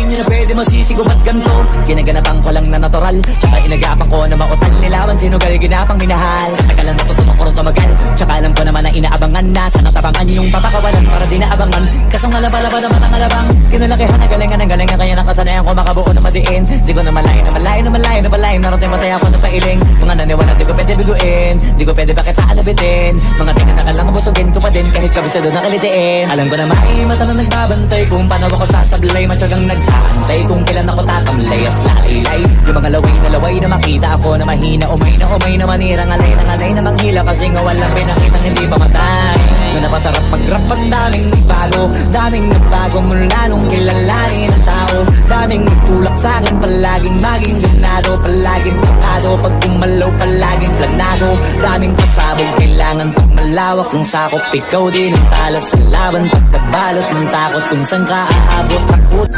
nyo na pwede masisigaw at ganto. Ginaganapan ko lang na natural, tsaka inagapan ko na mautal. Nilawan sinugal, ginapang minahal. Katagalan natutunan ko rin tumagal, tsaka alam ko naman na inaabangan na. Sana tabangan nyo yung papakawalan para di naabangan. Kasong alaba-laba na matang alabang, kinalakihan na galingan ng galingan. Kaya nakasanayan ko makabuo na madiin. Di ko na malayo na malayo na malayo na malayo. Narating matay ako na pailing. Mga naniwala di ko pwede biguin, di ko pwede bakit aalabitin. Mga tingin na kalang busugin ko pa din kahit kabisado na kalitiin. Alam ko na may mata na nagbabantay kung paano ako sasablay. Matyagang nagtaantay kung kailan ako tatamlay at lalaylay. Yung mga laway na makita ako na mahina. Umay na manirang alay na manghila. Kasi nga walang pinakitang hindi pa matay. Na napasarap mag-rap at daming nagbago mula nung kilalanin ang tao. Daming nagtulak sa'kin, palaging maging ganado. Palaging takado, pag kumalaw palaging planado. Daming pasabog, kailangan pag malawak ng sakop. Ikaw din ang talo sa laban, pagkabalot ng takot kung saan ka aabot. Takot